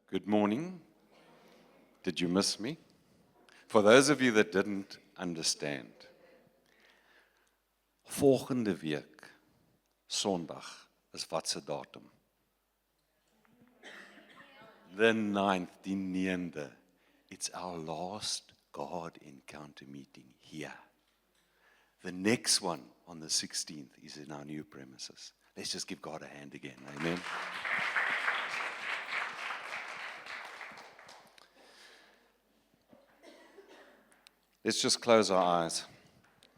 Good morning. Did you miss me? For those of you that didn't understand, volgende week, Sondag, is wat se datum? The 9th, die 9de. It's our last God encounter meeting here. The next one on the 16th is in our new premises. Let's just give God a hand again. Amen. Let's just close our eyes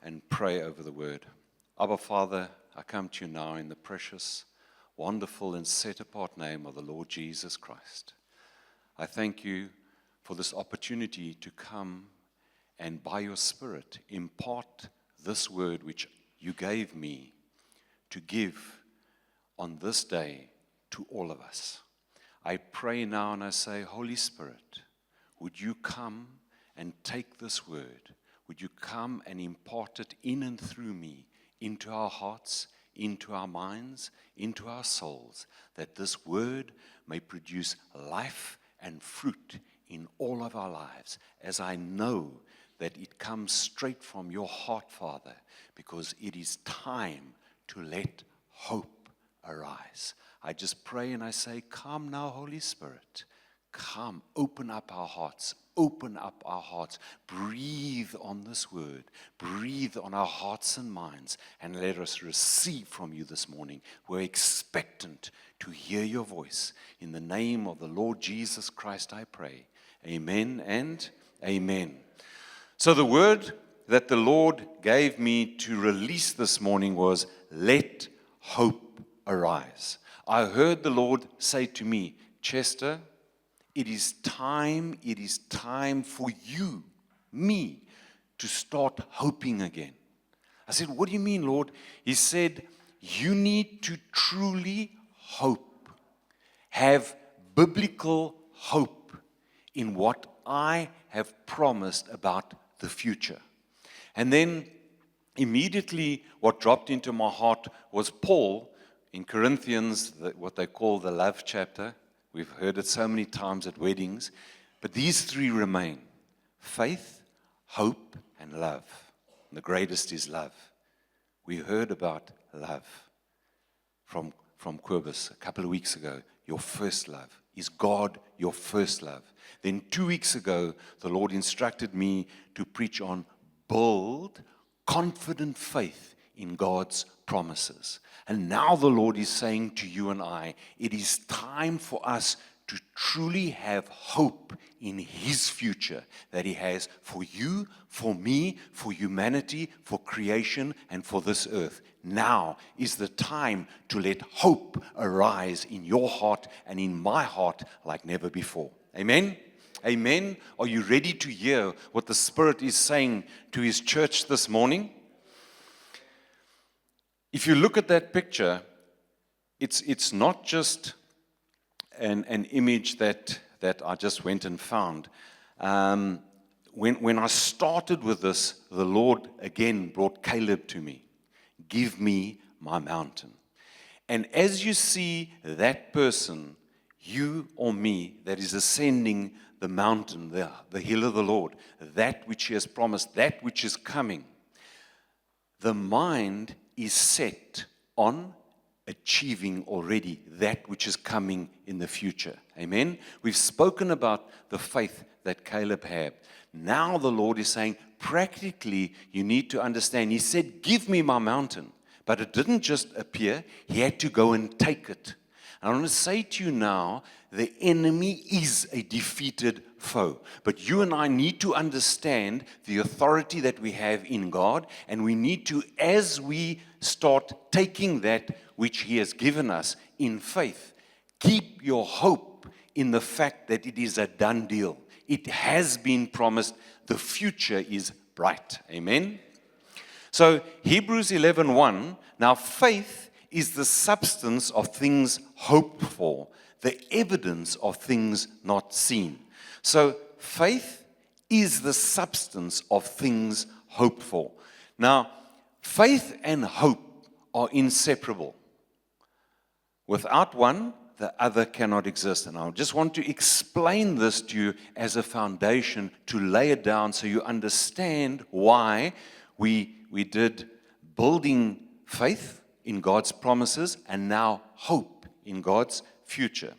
and pray over the word. Abba, Father, I come to you now in the precious, wonderful, and set-apart name of the Lord Jesus Christ. I thank you for this opportunity to come and by your Spirit impart this word which you gave me to give on this day to all of us. I pray now and I say, Holy Spirit, would you come and take this word? Would you come and impart it in and through me into our hearts, into our minds, into our souls, that this word may produce life and fruit in all of our lives, as I know that it comes straight from your heart, Father, because it is time to let hope arise. I just pray and I say, come now, Holy Spirit. Come, open up our hearts. Open up our hearts. Breathe on this word. Breathe on our hearts and minds. And let us receive from you this morning. We're expectant to hear your voice. In the name of the Lord Jesus Christ, I pray. Amen and amen. So the word that the Lord gave me to release this morning was, let hope arise. I heard the Lord say to me, Chester, it is time for you, me, to start hoping again. I said, what do you mean, Lord? He said, you need to truly hope, have biblical hope in what I have promised about the future. And then immediately what dropped into my heart was Paul in Corinthians, what they call the love chapter. We've heard it so many times at weddings, but these three remain: faith, hope, and love. And the greatest is love. We heard about love from Quibus a couple of weeks ago. Your first love. Is God your first love? Then 2 weeks ago, the Lord instructed me to preach on bold, confident faith in God's promises. And now the Lord is saying to you and I, it is time for us to truly have hope in His future that He has for you, for me, for humanity, for creation, and for this earth. Now is the time to let hope arise in your heart and in my heart like never before. Amen? Amen? Are you ready to hear what the Spirit is saying to His church this morning? If you look at that picture, it's not just an image that I just went and found. When I started with this, the Lord again brought Caleb to me. Give me my mountain. And as you see that person, you or me, that is ascending the mountain, the hill of the Lord, that which He has promised, that which is coming, the mind is set on achieving already that which is coming in the future. Amen? We've spoken about the faith that Caleb had. Now the Lord is saying, practically, you need to understand. He said, give me my mountain. But it didn't just appear. He had to go and take it. And I want to say to you now, the enemy is a defeated foe. But you and I need to understand the authority that we have in God, and we need to, as we start taking that which He has given us in faith, keep your hope in the fact that it is a done deal. It has been promised. The future is bright. Amen? So Hebrews 11:1, now faith is the substance of things hoped for, the evidence of things not seen. So faith is the substance of things hoped for. Now, faith and hope are inseparable. Without one, the other cannot exist. And I just want to explain this to you as a foundation to lay it down so you understand why we did building faith in God's promises and now hope in God's future.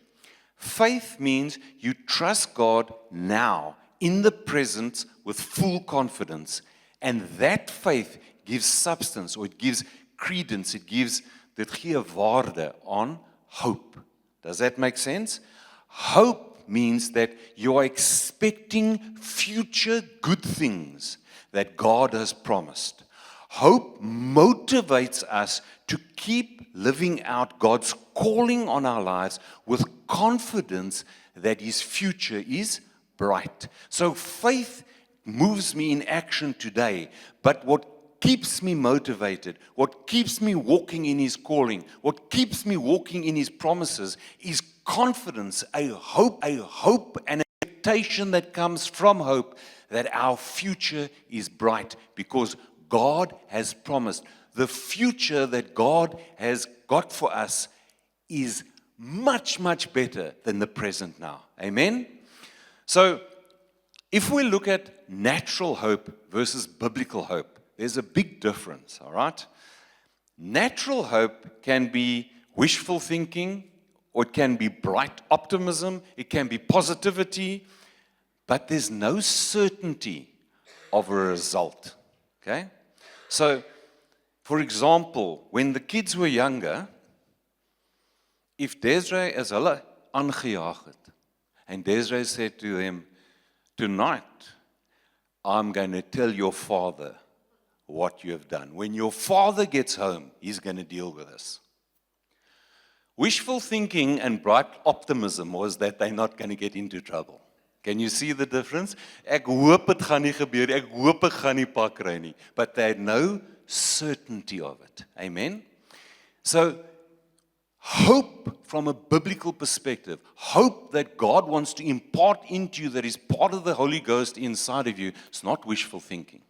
Faith means you trust God now, in the present, with full confidence. And that faith gives substance, or it gives credence, it gives dit gee waarde aan hope. Does that make sense? Hope means that you are expecting future good things that God has promised. Hope motivates us to keep living out God's calling on our lives with confidence that His future is bright. So faith moves me in action today, but what keeps me motivated, what keeps me walking in His calling, what keeps me walking in His promises is confidence, a hope and expectation that comes from hope that our future is bright because God has promised. The future that God has got for us is much, much better than the present now. Amen? So, if we look at natural hope versus biblical hope, there's a big difference, all right? Natural hope can be wishful thinking, or it can be bright optimism, it can be positivity, but there's no certainty of a result, okay? So, for example, when the kids were younger, if Desiree as hulle aangejaag het, and Desiree said to them, tonight, I'm going to tell your father what you have done. When your father gets home, he's going to deal with us. Wishful thinking and bright optimism was that they're not going to get into trouble. Can you see the difference? Ek hoop het gaan nie gebeur, ek hoop ek gaan nie pak kry nie. But they had no certainty of it. Amen? So, hope from a biblical perspective, hope that God wants to impart into you that is part of the Holy Ghost inside of you, it's not wishful thinking.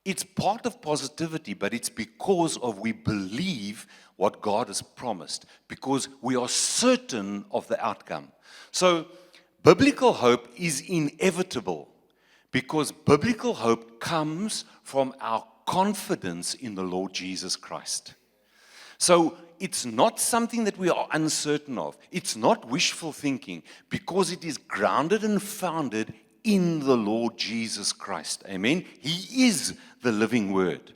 It's part of positivity, but it's because of we believe what God has promised, because we are certain of the outcome. So, biblical hope is inevitable because biblical hope comes from our confidence in the Lord Jesus Christ. So, it's not something that we are uncertain of. It's not wishful thinking because it is grounded and founded in the Lord Jesus Christ. Amen? He is the living Word.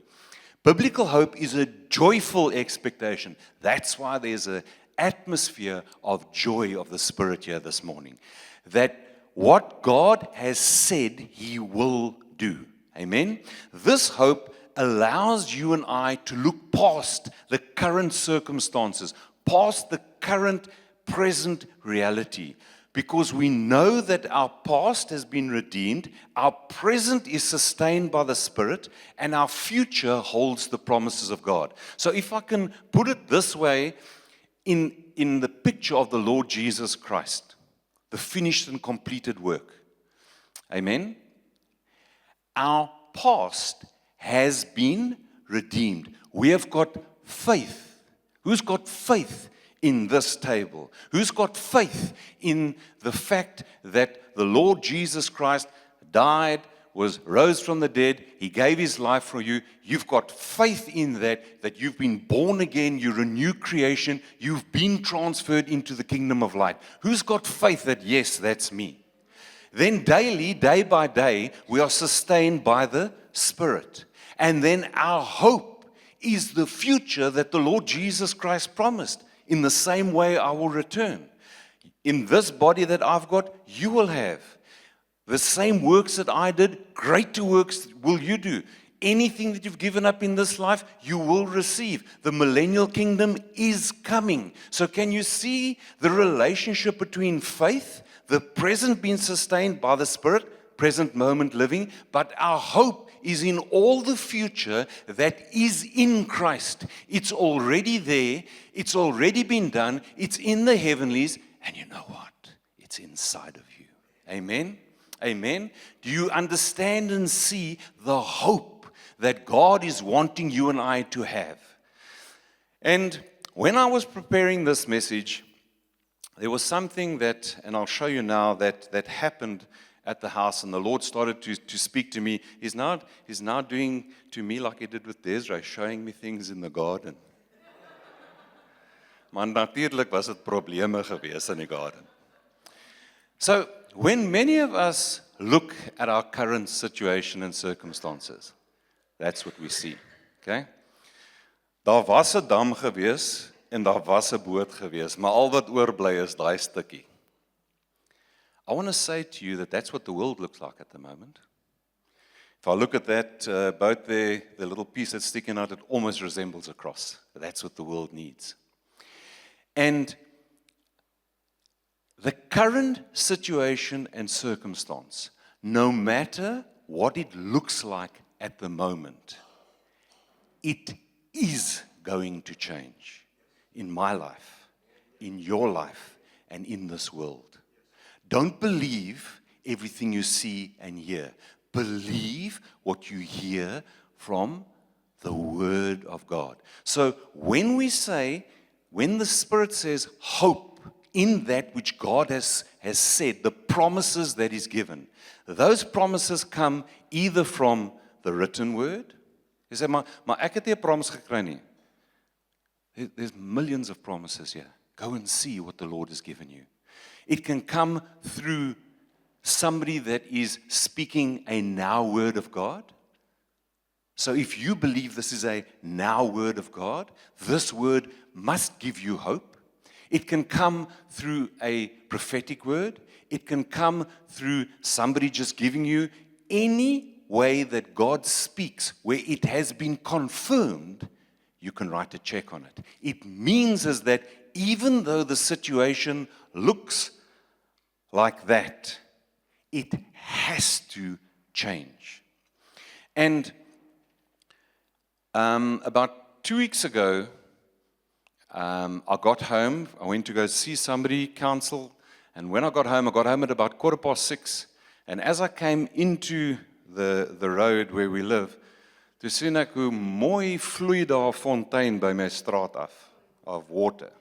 Biblical hope is a joyful expectation. That's why there's an atmosphere of joy of the Spirit here this morning. That what God has said, He will do. Amen? This hope allows you and I to look past the current circumstances, past the current present reality. Because we know that our past has been redeemed, our present is sustained by the Spirit, and our future holds the promises of God. So if I can put it this way, in the picture of the Lord Jesus Christ, the finished and completed work. Amen? Our past has been redeemed. We have got faith. Who's got faith in this table? Who's got faith in the fact that the Lord Jesus Christ died, rose from the dead, He gave His life for you. You've got faith in that you've been born again, you're a new creation, you've been transferred into the kingdom of light. Who's got faith that, yes, that's me? Then daily, day by day, we are sustained by the Spirit. And then our hope is the future that the Lord Jesus Christ promised. In the same way I will return. In this body that I've got, you will have. The same works that I did, greater works will you do. Anything that you've given up in this life, you will receive. The millennial kingdom is coming. So can you see the relationship between faith, the present being sustained by the Spirit, present moment living, but our hope is in all the future that is in Christ. It's already there. It's already been done. It's in the heavenlies. And you know what? It's inside of you. Amen? Amen? Do you understand and see the hope that God is wanting you and I to have? And when I was preparing this message, there was something that, and I'll show you now, that happened at the house, and the Lord started to speak to me. He's now doing to me like He did with Desiree, showing me things in the garden. Maar natuurlijk was het probleme gewees in die garden. So, when many of us look at our current situation and circumstances, that's what we see, okay? Daar was 'n dam gewees en daar was 'n boot gewees, maar al wat oorbly is daai stukkie. I want to say to you that that's what the world looks like at the moment. If I look at that boat there, the little piece that's sticking out, it almost resembles a cross. That's what the world needs. And the current situation and circumstance, no matter what it looks like at the moment, it is going to change in my life, in your life, and in this world. Don't believe everything you see and hear. Believe what you hear from the Word of God. So when the Spirit says hope in that which God has said, the promises that He's given, those promises come either from the written Word. Jy sê, maar ek het nie 'n promise gekry nie. There's millions of promises here. Go and see what the Lord has given you. It can come through somebody that is speaking a now word of God. So if you believe this is a now word of God, this word must give you hope. It can come through a prophetic word. It can come through somebody just giving you any way that God speaks, where it has been confirmed, you can write a check on it. It means is that even though the situation looks like that, it has to change. And about 2 weeks ago, I got home. I went to go see somebody, counsel, and when I got home at about 6:15. And as I came into the road where we live, toe sien ek hoe mooi vloei daar 'n fontein by my straat af of water.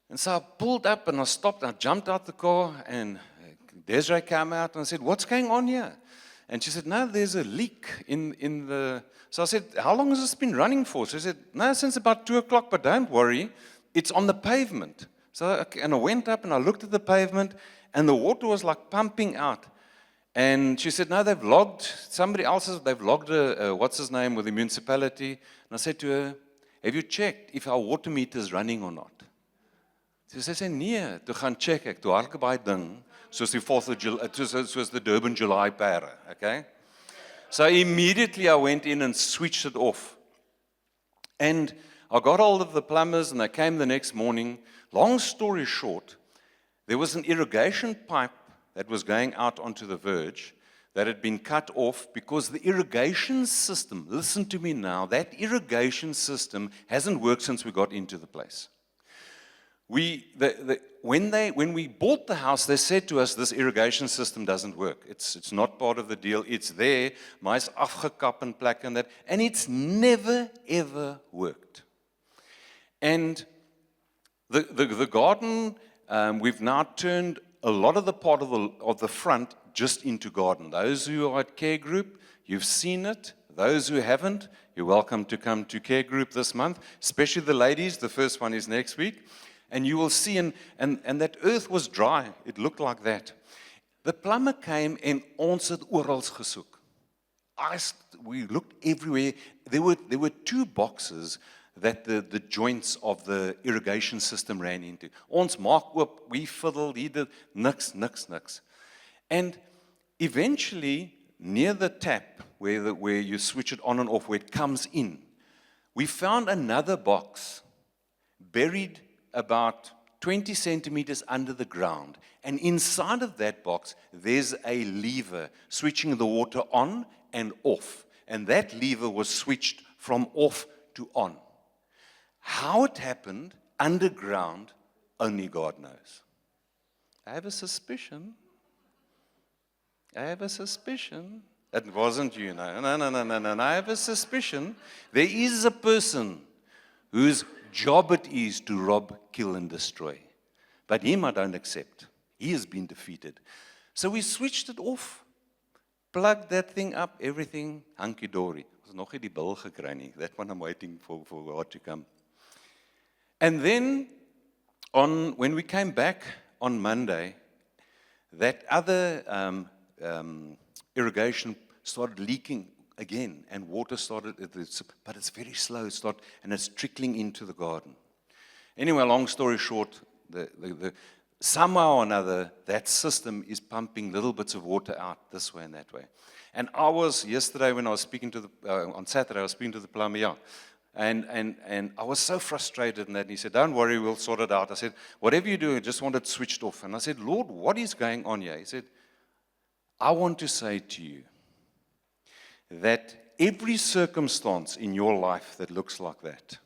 And so I pulled up and I stopped and I jumped out the car, and Desiree came out and I said, "What's going on here?" And she said, "No, there's a leak in the..." So I said, "How long has this been running for?" She said, "No, since about 2 o'clock, but don't worry, it's on the pavement." And I went up and I looked at the pavement and the water was like pumping out. And she said, "No, they've logged, they've logged what's his name with the municipality." And I said to her, "Have you checked if our water meter is running or not?" Sy sê, "Nee, toe gaan check ek, toe hardloop baie ding, soos die 4th of July, soos the Durban July pere, okay? So immediately I went in and switched it off. And I got hold of the plumbers and they came the next morning. Long story short, there was an irrigation pipe that was going out onto the verge that had been cut off because the irrigation system, listen to me now, that irrigation system hasn't worked since we got into the place. When we bought the house, they said to us, this irrigation system doesn't work. It's not part of the deal. It's there, maar is afgekap en plek en dat, and it's never ever worked. And the garden, we've now turned a lot of the part of the front just into garden. Those who are at Care Group, you've seen it. Those who haven't, you're welcome to come to Care Group this month, especially the ladies. The first one is next week. And you will see, and that earth was dry. It looked like that. The plumber came and ons het oral gesoek. We looked everywhere. There were 2 boxes that the joints of the irrigation system ran into. Ons maak oop, we fiddled, he did niks. And eventually, near the tap, where you switch it on and off, where it comes in, we found another box buried about 20 centimeters under the ground. And inside of that box, there's a lever switching the water on and off. And that lever was switched from off to on. How it happened underground, only God knows. I have a suspicion. It wasn't you, no. I have a suspicion. There is a person whose job it is to rob, kill, and destroy. But him I don't accept. He has been defeated. So we switched it off. Plugged that thing up, everything hunky-dory. Ons nog nie die bil gekry nie. That one I'm waiting for God to come. And then, when we came back on Monday, that other irrigation started leaking again, and water started, but it's very slow, and it's trickling into the garden. Anyway, long story short, somehow or another, that system is pumping little bits of water out this way and that way. And I was, yesterday when I was speaking to on Saturday, I was speaking to the plumber, and I was so frustrated in that, and he said, don't worry, we'll sort it out. I said, whatever you do, I just want it switched off. And I said, Lord, what is going on here? He said, I want to say to you that every circumstance in your life that looks like that,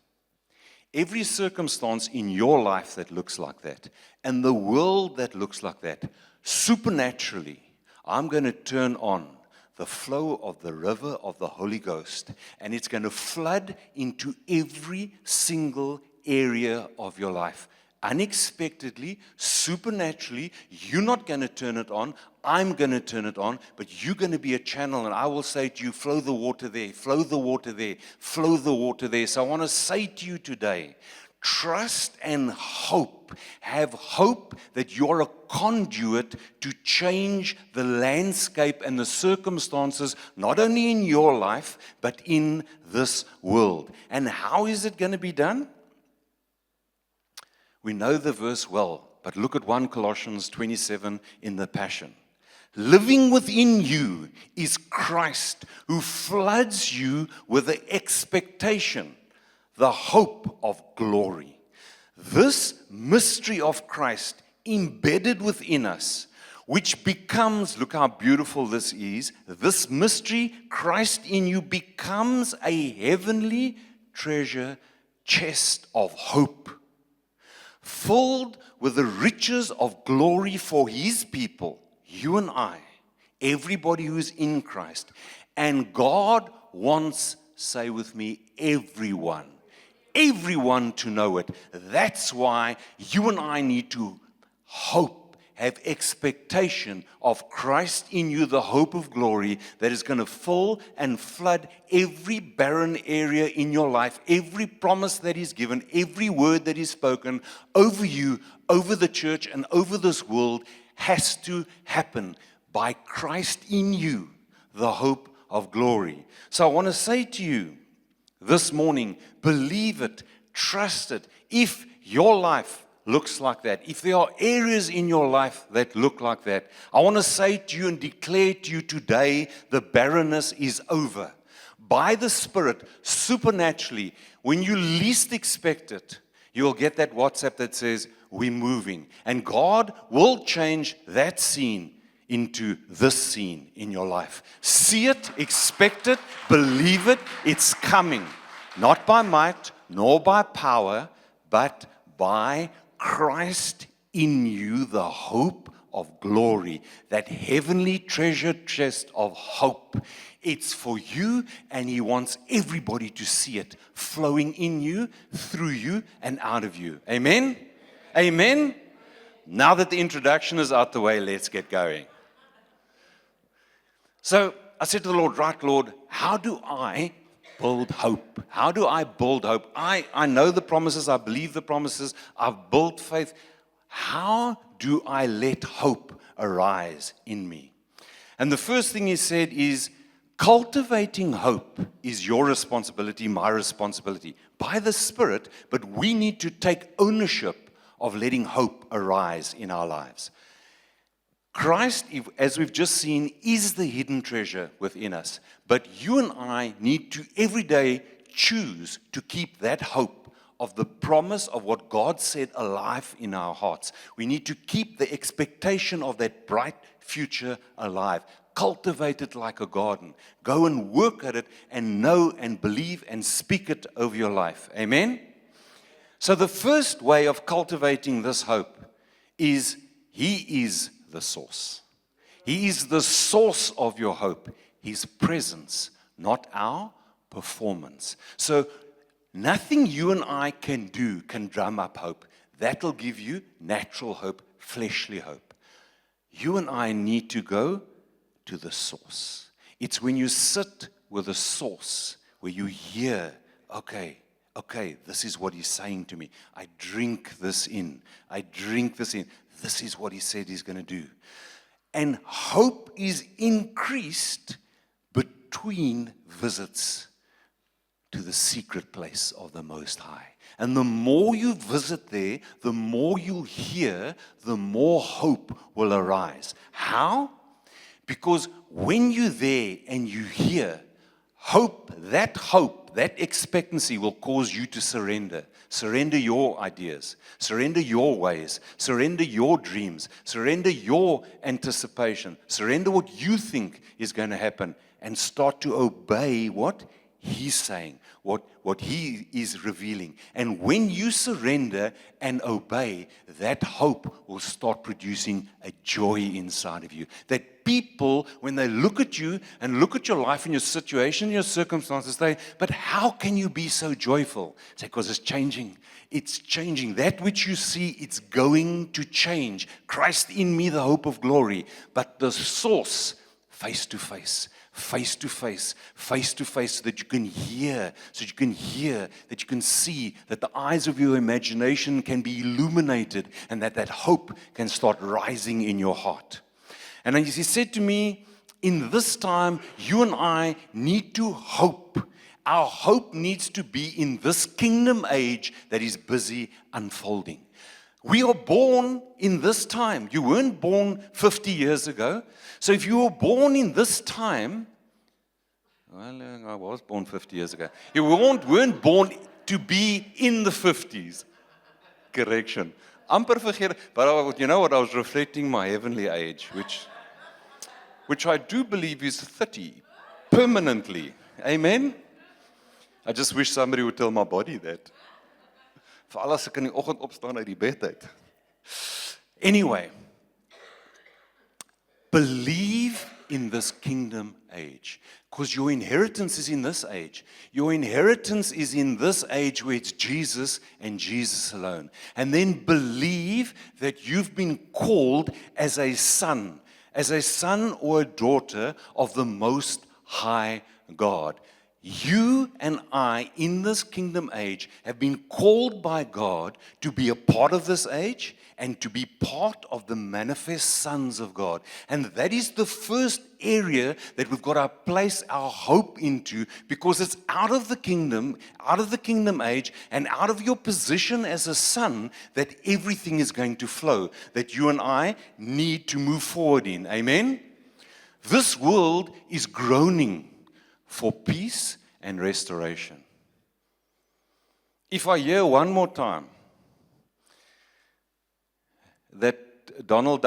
every circumstance in your life that looks like that, and the world that looks like that, supernaturally, I'm going to turn on the flow of the river of the Holy Ghost, and it's going to flood into every single area of your life. Unexpectedly, supernaturally, you're not going to turn it on, I'm going to turn it on, but you're going to be a channel, and I will say to you, flow the water there, flow the water there, flow the water there. So I want to say to you today, trust and hope. Have hope that you're a conduit to change the landscape and the circumstances, not only in your life, but in this world. And how is it going to be done? We know the verse well, but look at 1 Colossians 27 in the Passion. Living within you is Christ, who floods you with the expectation, the hope of glory. This mystery of Christ embedded within us, which becomes, look how beautiful this is, this mystery, Christ in you, becomes a heavenly treasure chest of hope, filled with the riches of glory for His people, you and I, everybody who's in Christ. And God wants, say with me, everyone to know it. That's why you and I need to hope, have expectation of Christ in you, the hope of glory that is going to fill and flood every barren area in your life, every promise that is given, every word that is spoken over you, over the church, and over this world has to happen by Christ in you, the hope of glory. So I want to say to you this morning, believe it, trust it. If your life looks like that, if there are areas in your life that look like that, I want to say to you and declare to you today, the barrenness is over. By the Spirit, supernaturally, when you least expect it, you will get that WhatsApp that says, we're moving. And God will change that scene into this scene in your life. See it, expect it, believe it, it's coming. Not by might, nor by power, but by Christ in you, the hope of glory, that heavenly treasure chest of hope. It's for you, and He wants everybody to see it flowing in you, through you, and out of you. Amen? Amen? Now that the introduction is out the way, let's get going. So I said to the Lord, right, Lord, how do I build hope? How do I build hope? I know the promises, I believe the promises, I've built faith. How do I let hope arise in me? And the first thing He said is, cultivating hope is your responsibility, my responsibility, by the Spirit, but we need to take ownership of letting hope arise in our lives. Christ, as we've just seen, is the hidden treasure within us. But you and I need to every day choose to keep that hope of the promise of what God said alive in our hearts. We need to keep the expectation of that bright future alive. Cultivate it like a garden. Go and work at it and know and believe and speak it over your life. Amen? So the first way of cultivating this hope is He is the source. He is the source of your hope. His presence, not our performance. So nothing you and I can do can drum up hope. That'll give you natural hope, fleshly hope. You and I need to go to the source. It's when you sit with the source where you hear, okay, this is what he's saying to me. I drink this in. This is what he said he's going to do. And hope is increased between visits to the secret place of the Most High. And the more you visit there, the more you'll hear, the more hope will arise. How? Because when you're there and you hear, hope, that expectancy will cause you to surrender. Surrender your ideas. Surrender your ways. Surrender your dreams. Surrender your anticipation. Surrender what you think is going to happen. And start to obey what he's saying, what he is revealing. And when you surrender and obey, that hope will start producing a joy inside of you. That people, when they look at you and look at your life and your situation, your circumstances, say, but how can you be so joyful? Say, because it's changing. It's changing. That which you see, it's going to change. Christ in me, the hope of glory. But the source, face to face, so that you can hear, that you can see, that the eyes of your imagination can be illuminated, and that hope can start rising in your heart. And as he said to me, in this time, you and I need to hope. Our hope needs to be in this kingdom age that is busy unfolding. We are born in this time. You weren't born 50 years ago. So if you were born in this time, well, I was born 50 years ago. You weren't born to be in the 50s. Correction. Amper vergeet, but you know what? I was reflecting my heavenly age, which I do believe is 30, permanently. Amen? I just wish somebody would tell my body that. Veral as ek in die oggend opstaan uit die bed uit. Anyway, believe in this kingdom age, because your inheritance is in this age. Your inheritance is in this age where it's Jesus and Jesus alone. And then believe that you've been called as a son or a daughter of the Most High God. You and I, in this kingdom age, have been called by God to be a part of this age and to be part of the manifest sons of God. And that is the first area that we've got to place our hope into, because it's out of the kingdom age, and out of your position as a son that everything is going to flow, that you and I need to move forward in. Amen? This world is groaning for peace and restoration. If I hear one more time that Donald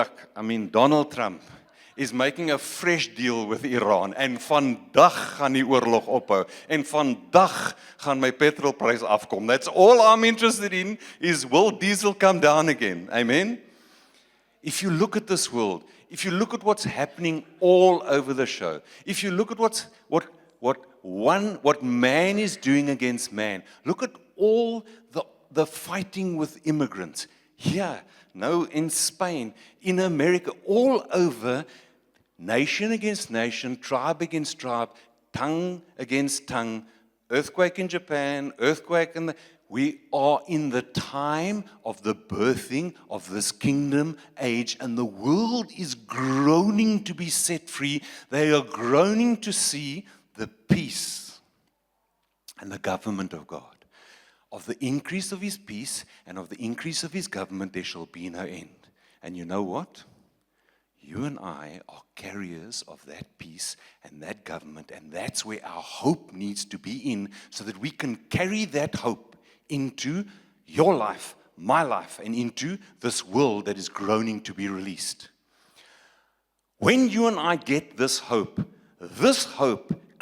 Trump is making a fresh deal with Iran, en vandag gaan die oorlog ophou, en vandag gaan my petrolprys afkom. That's all I'm interested in, is will diesel come down again? Amen? If you look at this world, if you look at what's happening all over the show, if you look at what man is doing against man, look at all the fighting with immigrants. Here, no, in Spain, in America, all over, nation against nation, tribe against tribe, tongue against tongue, earthquake in Japan, we are in the time of the birthing of this kingdom age, and the world is groaning to be set free. They are groaning to see the peace and the government of God. Of the increase of his peace and of the increase of his government, there shall be no end. And you know what? You and I are carriers of that peace and that government, and that's where our hope needs to be in, so that we can carry that hope into your life, my life, and into this world that is groaning to be released. When you and I get this hope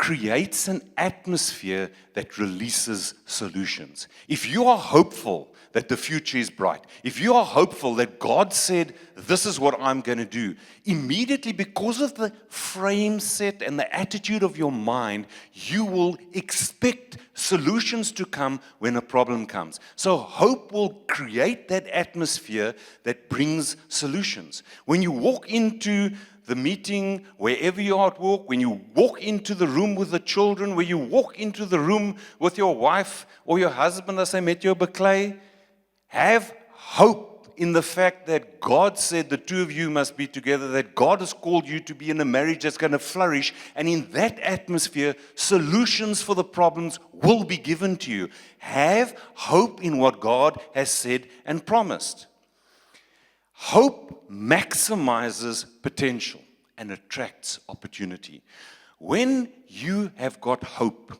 creates an atmosphere that releases solutions. If you are hopeful that the future is bright, if you are hopeful that God said, this is what I'm going to do, immediately because of the frame set and the attitude of your mind, you will expect solutions to come when a problem comes. So hope will create that atmosphere that brings solutions. When you walk into the meeting, wherever you are at work, when you walk into the room with the children, when you walk into the room with your wife or your husband, as I met you beklei, have hope in the fact that God said the two of you must be together, that God has called you to be in a marriage that's going to flourish, and in that atmosphere, solutions for the problems will be given to you. Have hope in what God has said and promised. Hope maximizes potential and attracts opportunity. When you have got hope,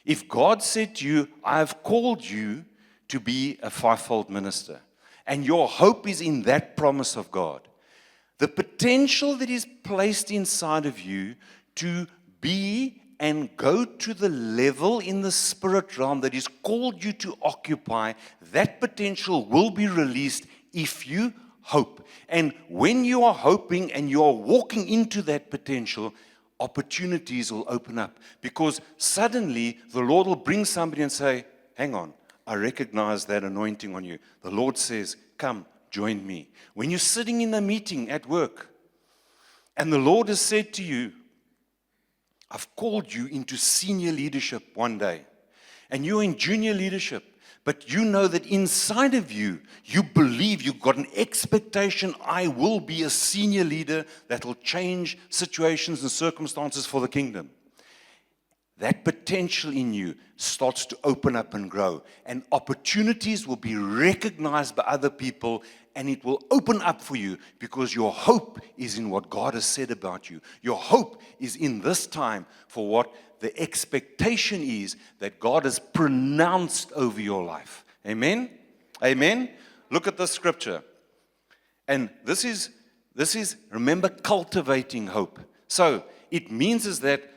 if God said to you, I have called you to be a fivefold minister, and your hope is in that promise of God, the potential that is placed inside of you to be and go to the level in the spirit realm that is called you to occupy, that potential will be released if you hope. And when you are hoping and you are walking into that potential, opportunities will open up. Because suddenly the Lord will bring somebody and say, hang on, I recognize that anointing on you. The Lord says, come, join me. When you're sitting in a meeting at work and the Lord has said to you, I've called you into senior leadership one day, and you're in junior leadership, but you know that inside of you, you believe, you've got an expectation, I will be a senior leader that will change situations and circumstances for the kingdom. That potential in you starts to open up and grow, and opportunities will be recognized by other people, and it will open up for you because your hope is in what God has said about you. Your hope is in this time for what the expectation is that God has pronounced over your life. Amen? Amen? Look at the scripture. And this is, remember, cultivating hope. So, it means is that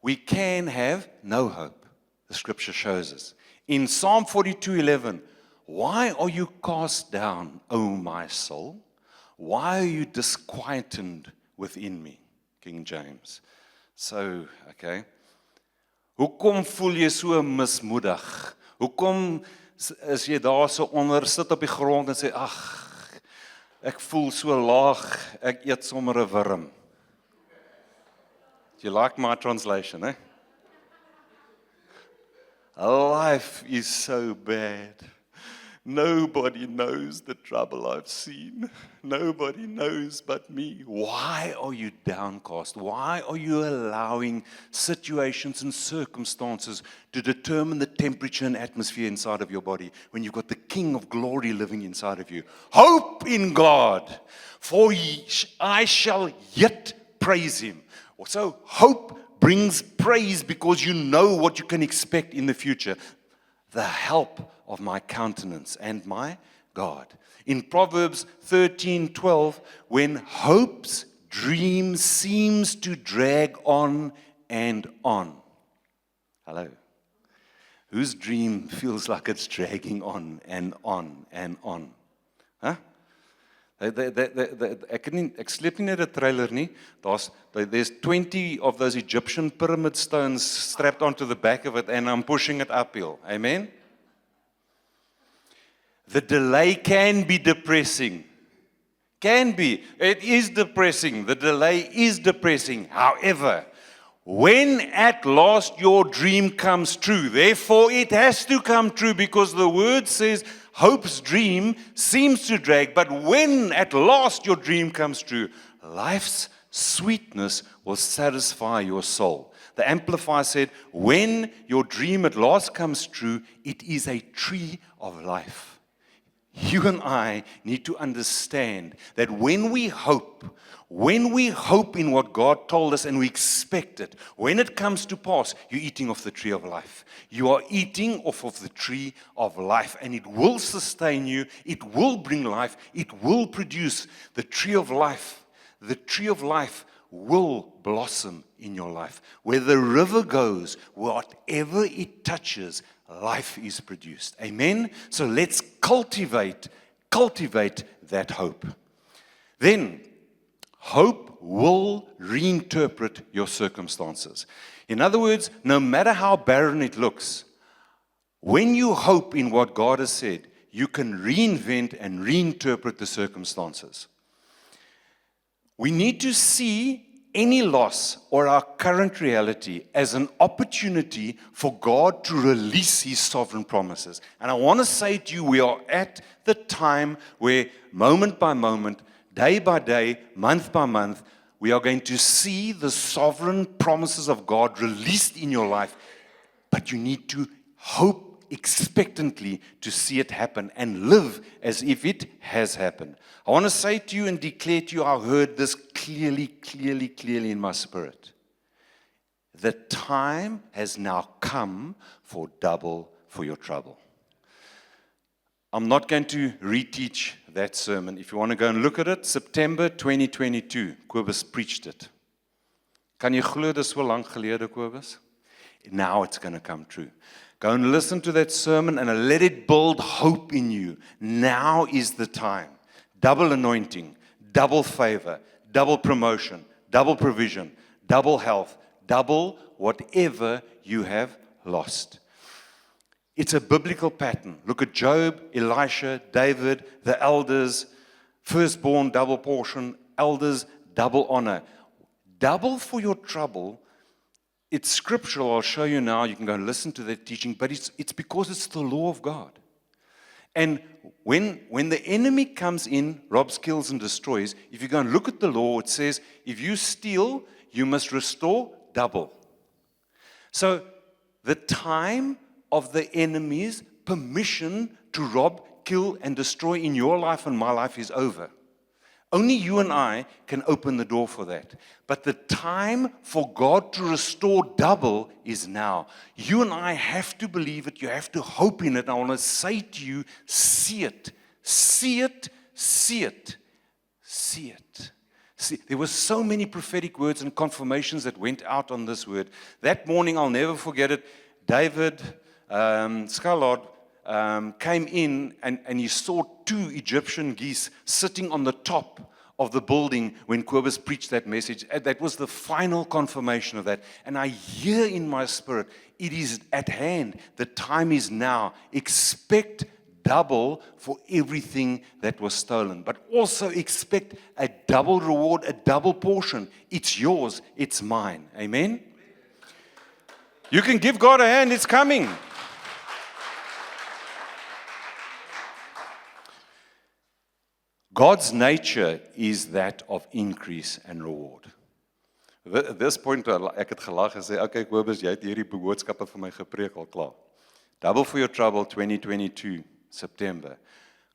we can have no hope. The scripture shows us. In Psalm 42:11, why are you cast down, O my soul? Why are you disquieted within me? King James. So, okay. Hoekom voel jy so mismoedig? Hoekom is jy daar so onder, sit op die grond en sê, ag, ek voel so laag, ek eet sommer 'n wurm. Do you like my translation, eh? Life is so bad. Nobody knows the trouble I've seen. Nobody knows but me. Why are you downcast? Why are you allowing situations and circumstances to determine the temperature and atmosphere inside of your body when you've got the King of Glory living inside of you? Hope in God, for I shall yet praise Him. So hope brings praise because you know what you can expect in the future. The help of my countenance and my God. In Proverbs 13:12, when hope's dream seems to drag on and on. Hello. Whose dream feels like it's dragging on and on and on? Huh? Ek sleep nie net 'n trailer nie. There's 20 of those Egyptian pyramid stones strapped onto the back of it, and I'm pushing it uphill. Amen? The delay can be depressing. Can be. It is depressing. The delay is depressing. However, when at last your dream comes true, therefore it has to come true because the word says hope's dream seems to drag, but when at last your dream comes true, life's sweetness will satisfy your soul. The Amplifier said, when your dream at last comes true, it is a tree of life. You and I need to understand that when we hope in what God told us and we expect it, when it comes to pass, you're eating off the tree of life. You are eating off of the tree of life, and it will sustain you, it will bring life, it will produce the tree of life. The tree of life will blossom in your life. Where the river goes, whatever it touches, life is produced. Amen? So let's cultivate that hope. Then, hope will reinterpret your circumstances. In other words, no matter how barren it looks, when you hope in what God has said, you can reinvent and reinterpret the circumstances. We need to see any loss or our current reality as an opportunity for God to release His sovereign promises. And I want to say to you, we are at the time where moment by moment, day by day, month by month, we are going to see the sovereign promises of God released in your life. But you need to hope expectantly to see it happen and live as if it has happened. I want to say to you and declare to you, I heard this clearly in my spirit. The time has now come for double for your trouble. I'm not going to reteach that sermon. If you want to go and look at it, September 2022, Kobus preached it. Kan jy glo dis so lank gelede, Kobus? Now it's going to come true. Go and listen to that sermon and let it build hope in you. Now is the time. Double anointing, double favor, double promotion, double provision, double health, double whatever you have lost. It's a biblical pattern. Look at Job, Elisha, David, the elders, firstborn, double portion, elders, double honor. Double for your trouble. It's scriptural. I'll show you now. You can go and listen to that teaching. But it's because it's the law of God. And when the enemy comes in, robs, kills, and destroys, if you go and look at the law, it says, if you steal, you must restore double. So the time of the enemy's permission to rob, kill, and destroy in your life and my life is over. Only you and I can open the door for that. But the time for God to restore double is now. You and I have to believe it. You have to hope in it. I want to say to you, see it. See it. See it. See it. See, there were so many prophetic words and confirmations that went out on this word. That morning, I'll never forget it. David Scalard came in and he saw 2 Egyptian geese sitting on the top of the building when Kobus preached that message. That was the final confirmation of that. And I hear in my spirit, it is at hand. The time is now. Expect double for everything that was stolen. But also expect a double reward, a double portion. It's yours, it's mine. Amen? You can give God a hand, it's coming. God's nature is that of increase and reward. At this point, ek het gelag en sê, okay, Kobus, jy het hierdie boodskappe vir my gepreek al klaar. Double for your trouble, 2022, September.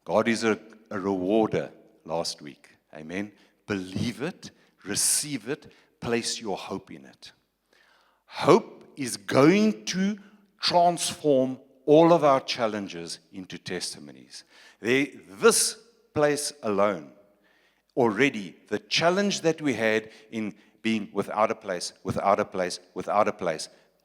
God is a rewarder last week. Amen. Believe it, receive it, place your hope in it. Hope is going to transform all of our challenges into testimonies. This place alone, already, the challenge that we had in being without a place,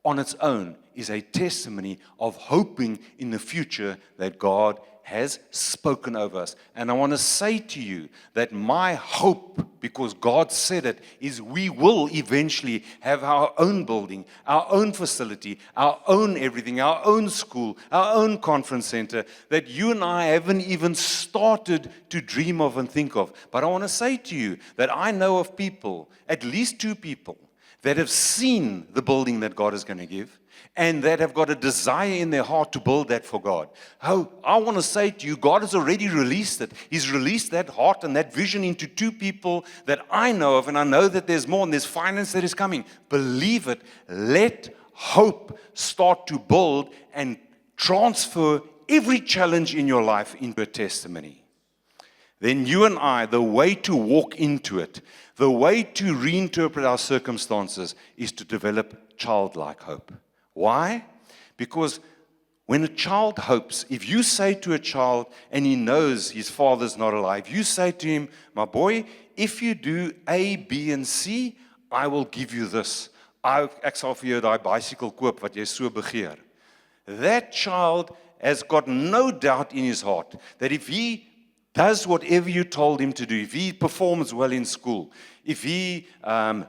on its own is a testimony of hoping in the future that God has spoken over us. And I want to say to you that my hope, because God said it, is we will eventually have our own building, our own facility, our own everything, our own school, our own conference center, that you and I haven't even started to dream of and think of. But I want to say to you that I know of people, at least 2 people, that have seen the building that God is going to give, and that have got a desire in their heart to build that for God. Oh, I want to say to you, God has already released it. He's released that heart and that vision into 2 people that I know of, and I know that there's more, and there's finance that is coming. Believe it. Let hope start to build and transfer every challenge in your life into a testimony. Then you and I, the way to walk into it, the way to reinterpret our circumstances is to develop childlike hope. Why? Because when a child hopes, if you say to a child, and he knows his father's not alive, you say to him, my boy, if you do A, B, and C, I will give you this. Ek sal vir jou daai bicycle koop wat jy so begeer. That child has got no doubt in his heart that if he does whatever you told him to do, if he performs well in school, if he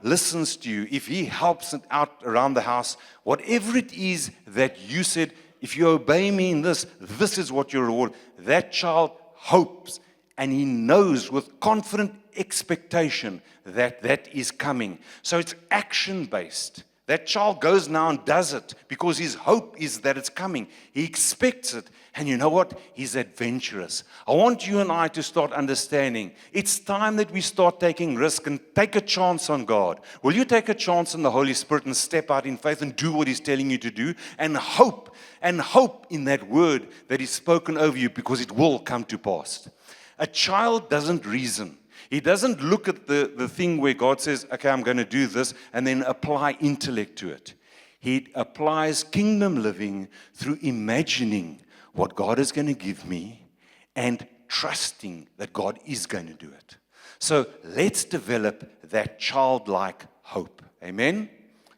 listens to you, if he helps out around the house, whatever it is that you said, if you obey me in this, this is what your reward. That child hopes and he knows with confident expectation that that is coming. So it's action-based. That child goes now and does it because his hope is that it's coming. He expects it. And you know what? He's adventurous. I want you and I to start understanding. It's time that we start taking risk and take a chance on God. Will you take a chance on the Holy Spirit and step out in faith and do what He's telling you to do? And hope in that word that is spoken over you because it will come to pass. A child doesn't reason. He doesn't look at the thing where God says, okay, I'm going to do this, and then apply intellect to it. He applies kingdom living through imagining what God is going to give me and trusting that God is going to do it. So let's develop that childlike hope. Amen?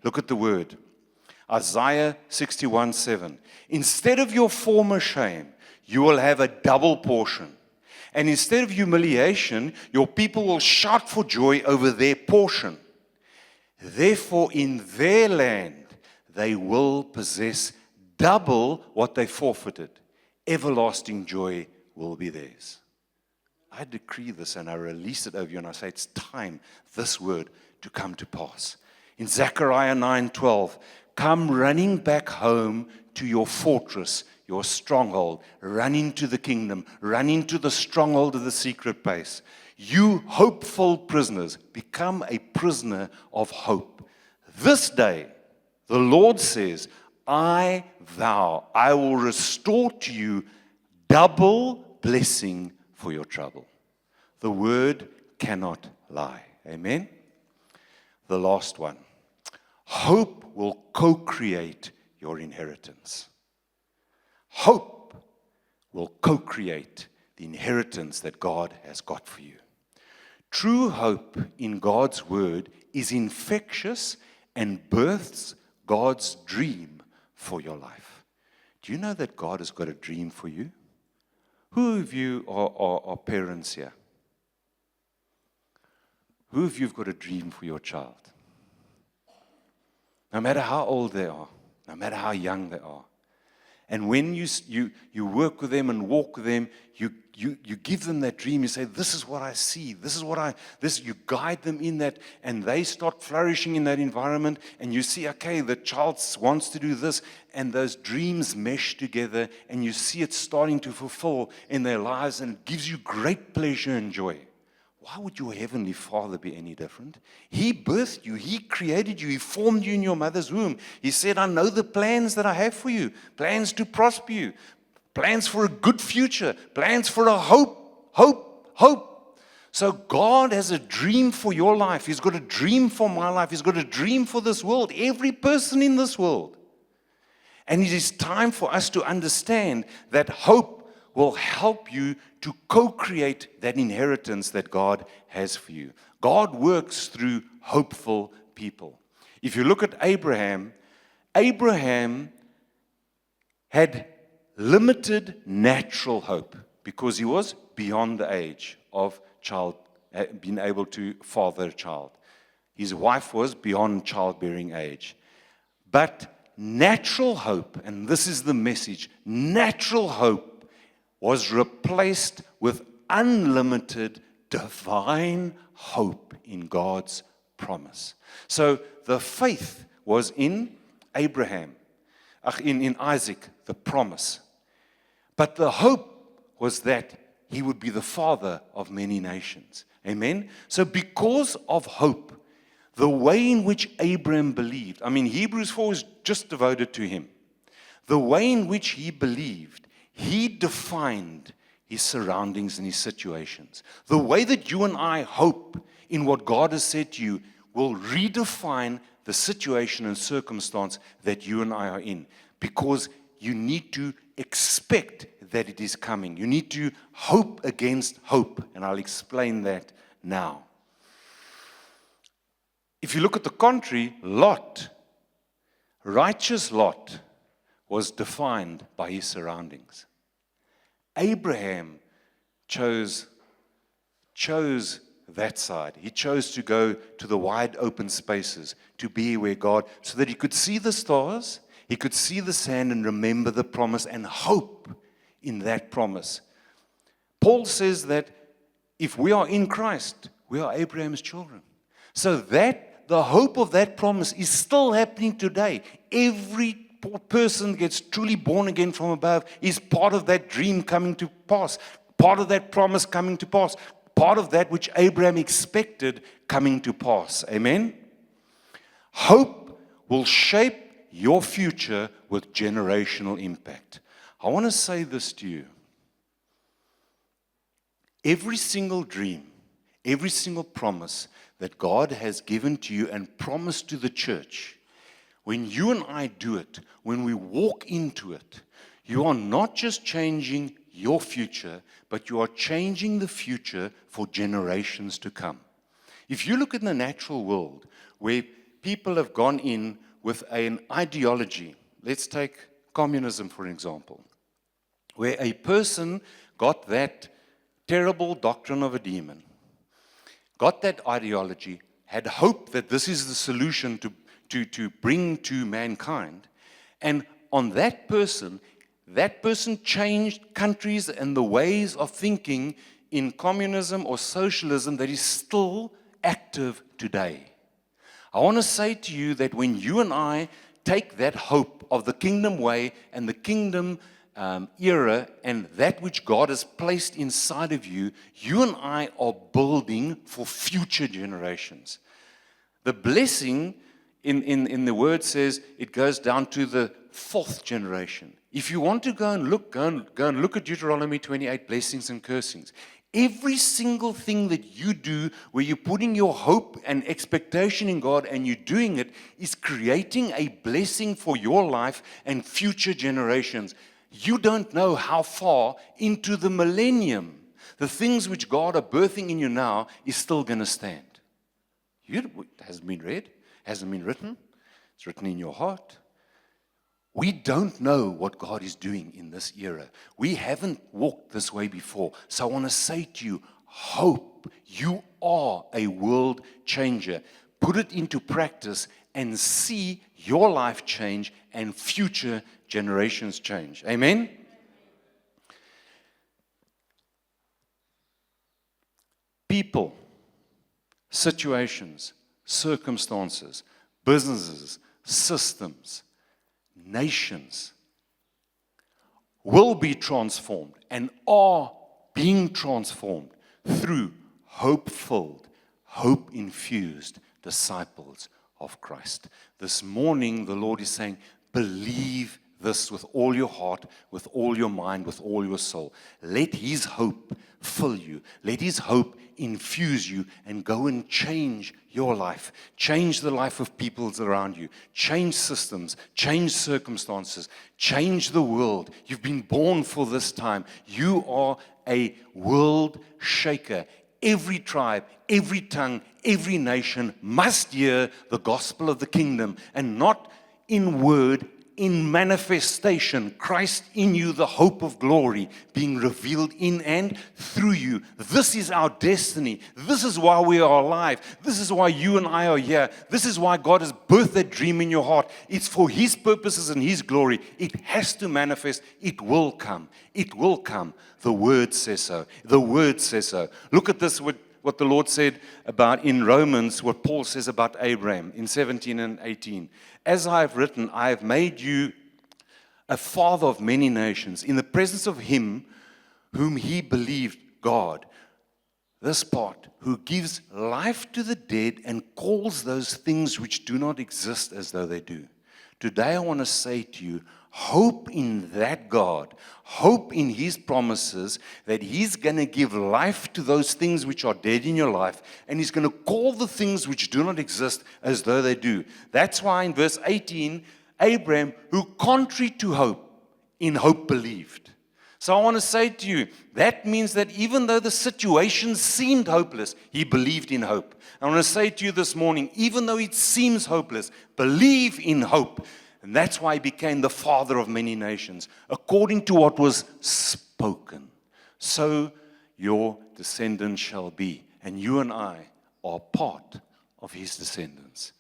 Look at the word. Isaiah 61:7. Instead of your former shame, you will have a double portion. And instead of humiliation, your people will shout for joy over their portion. Therefore, in their land, they will possess double what they forfeited. Everlasting joy will be theirs. I decree this and I release it over you and I say it's time, this word, to come to pass. In Zechariah 9:12, come running back home to your fortress, your stronghold. Run into the kingdom. Run into the stronghold of the secret place. You hopeful prisoners, become a prisoner of hope. This day, the Lord says, I vow, I will restore to you double blessing for your trouble. The word cannot lie. Amen? The last one. Hope will co-create your inheritance. Hope will co-create the inheritance that God has got for you. True hope in God's word is infectious and births God's dream for your life. Do you know that God has got a dream for you? Who of you are parents here? Who of you have got a dream for your child? No matter how old they are, no matter how young they are. And when you work with them and walk with them, you give them that dream. You say, this is what I see. You guide them in that, and they start flourishing in that environment. And you see, okay, the child wants to do this, and those dreams mesh together, and you see it starting to fulfill in their lives, and it gives you great pleasure and joy. Why would your heavenly Father be any different? He birthed you. He created you. He formed you in your mother's womb. He said, I know the plans that I have for you. Plans to prosper you. Plans for a good future. Plans for a hope. So God has a dream for your life. He's got a dream for my life. He's got a dream for this world. Every person in this world. And it is time for us to understand that hope will help you to co-create that inheritance that God has for you. God works through hopeful people. If you look at Abraham, Abraham had limited natural hope because he was beyond the age of being able to father a child. His wife was beyond childbearing age. But natural hope, and this is the message, natural hope was replaced with unlimited divine hope in God's promise. So the faith was in Abraham, in Isaac, the promise. But the hope was that he would be the father of many nations. Amen? So because of hope, the way in which Abraham believed, Hebrews 4 is just devoted to him. The way in which he believed, he defined his surroundings and his situations. The way that you and I hope in what God has said to you will redefine the situation and circumstance that you and I are in. Because you need to expect that it is coming. You need to hope against hope. And I'll explain that now. If If you look at the contrary, Lot, righteous Lot, was defined by his surroundings. Abraham chose that side. He chose to go to the wide open spaces, to be where God, so that he could see the stars, he could see the sand and remember the promise and hope in that promise. Paul says that if we are in Christ, we are Abraham's children. So that the hope of that promise is still happening today. Every person gets truly born again from above is part of that dream coming to pass, part of that promise coming to pass, part of that which Abraham expected coming to pass. Amen? Hope will shape your future with generational impact. I want to say this to you. Every single dream, every single promise that God has given to you and promised to the church, when you and I do it, when we walk into it, you are not just changing your future, but you are changing the future for generations to come. If you look in the natural world, where people have gone in with an ideology, let's take communism for example, where a person got that terrible doctrine of a demon, got that ideology, had hope that this is the solution to bring to mankind, and on that person changed countries and the ways of thinking in communism or socialism that is still active today. I want to say to you that when you and I take that hope of the kingdom way and the kingdom era and that which God has placed inside of you, you and I are building for future generations. The blessing in the word says it goes down to the fourth generation. If you want to go and look at Deuteronomy 28, blessings and cursings. Every single thing that you do where you're putting your hope and expectation in God and you're doing it is creating a blessing for your life and future generations. You don't know how far into the millennium the things which God are birthing in you now is still going to stand. It hasn't been read, hasn't been written. It's written in your heart. We don't know what God is doing in this era. We haven't walked this way before. So I want to say to you, hope. You are a world changer. Put it into practice and see your life change and future generations change. Amen? People, situations, circumstances, businesses, systems, nations will be transformed and are being transformed through hope-filled, hope-infused disciples of Christ. This morning, the Lord is saying, believe this with all your heart, with all your mind, with all your soul. Let His hope fill you. Let His hope infuse you and go and change your life. Change the life of people around you. Change systems. Change circumstances. Change the world. You've been born for this time. You are a world shaker. Every tribe, every tongue, every nation must hear the gospel of the kingdom, and not in word, in manifestation. Christ in you, the hope of glory, being revealed in and through you. This is our destiny. This is why we are alive. This is why you and I are here. This is why God has birthed that dream in your heart. It's for His purposes and His glory. It has to manifest. It will come. It will come. The Word says so. The Word says so. Look at this, what the Lord said about in Romans, what Paul says about Abraham in 17 and 18. As I have written, I have made you a father of many nations in the presence of Him whom he believed, God. This part, who gives life to the dead and calls those things which do not exist as though they do. Today I want to say to you, hope in that God, hope in His promises that He's going to give life to those things which are dead in your life, and He's going to call the things which do not exist as though they do. That's why in verse 18, Abraham, who contrary to hope, in hope believed. So I want to say to you, that means that even though the situation seemed hopeless, he believed in hope. I want to say to you this morning, even though it seems hopeless, believe in hope. And that's why he became the father of many nations, according to what was spoken. So your descendants shall be. And you and I are part of his descendants.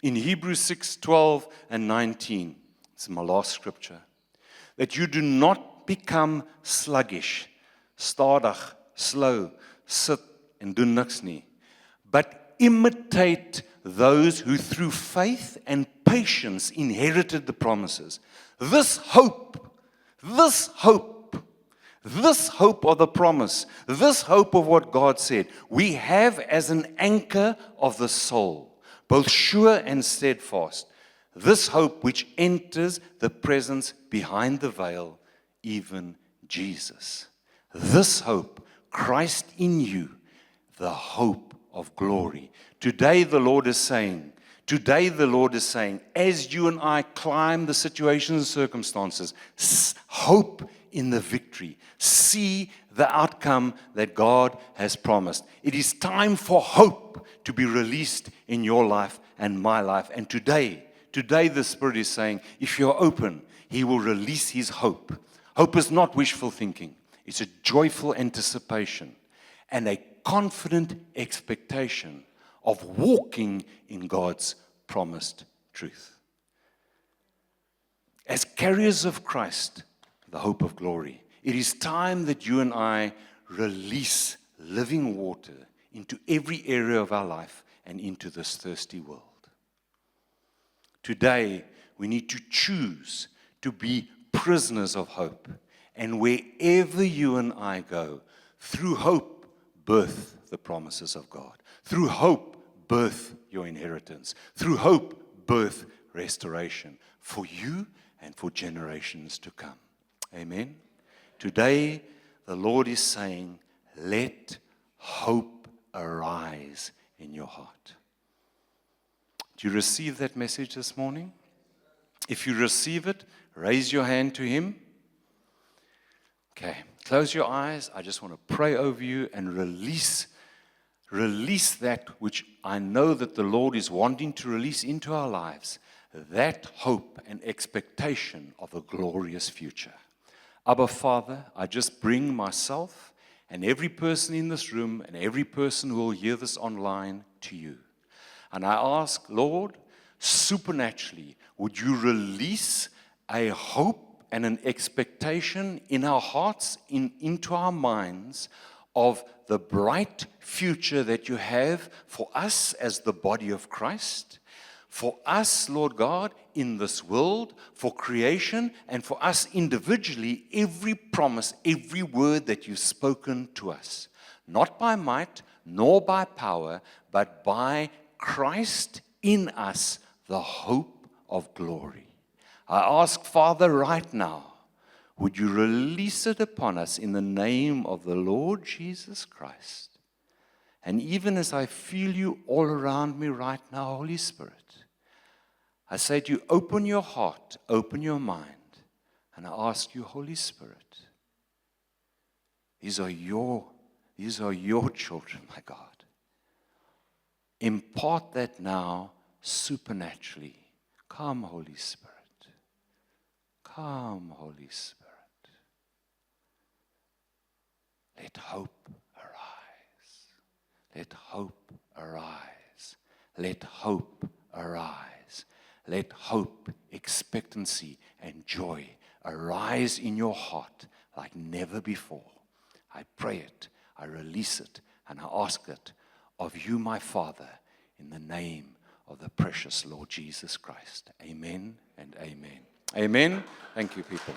In Hebrews 6:12 and 19, it's my last scripture, that you do not become sluggish, stadig, slow, sit en doen niks nie, but imitate those who through faith and patience inherited the promises. This hope of the promise, this hope of what God said, we have as an anchor of the soul, both sure and steadfast. This hope which enters the presence behind the veil, even Jesus. This hope, Christ in you, the hope of glory. Today the Lord is saying, as you and I climb the situations and circumstances, hope in the victory. See the outcome that God has promised. It is time for hope to be released in your life and my life. And today the Spirit is saying, if you're open, He will release His hope. Hope is not wishful thinking. It's a joyful anticipation and a confident expectation of walking in God's promised truth. As carriers of Christ, the hope of glory, it is time that you and I release living water into every area of our life and into this thirsty world. Today, we need to choose to be prisoners of hope. And wherever you and I go, through hope, birth the promises of God. Through hope, birth your inheritance. Through hope, birth restoration for you and for generations to come. Amen. Today, the Lord is saying, let hope arise in your heart. Do you receive that message this morning? If you receive it, raise your hand to Him. Okay, close your eyes. I just want to pray over you and release that which I know that the Lord is wanting to release into our lives, that hope and expectation of a glorious future. Abba, Father, I just bring myself and every person in this room and every person who will hear this online to you. And I ask, Lord, supernaturally, would you release a hope and an expectation in our hearts, into our minds, of the bright future that you have for us as the body of Christ, for us, Lord God, in this world, for creation, and for us individually, every promise, every word that you've spoken to us, not by might, nor by power, but by Christ in us, the hope of glory. I ask, Father, right now, would you release it upon us in the name of the Lord Jesus Christ? And even as I feel you all around me right now, Holy Spirit, I say to you, open your heart, open your mind, and I ask you, Holy Spirit, these are your children, my God. Impart that now supernaturally. Come, Holy Spirit. Come, Holy Spirit. Let hope arise. Let hope arise. Let hope arise. Let hope, expectancy, and joy arise in your heart like never before. I pray it, I release it, and I ask it of you, my Father, in the name of the precious Lord Jesus Christ. Amen and amen. Amen. Thank you, people.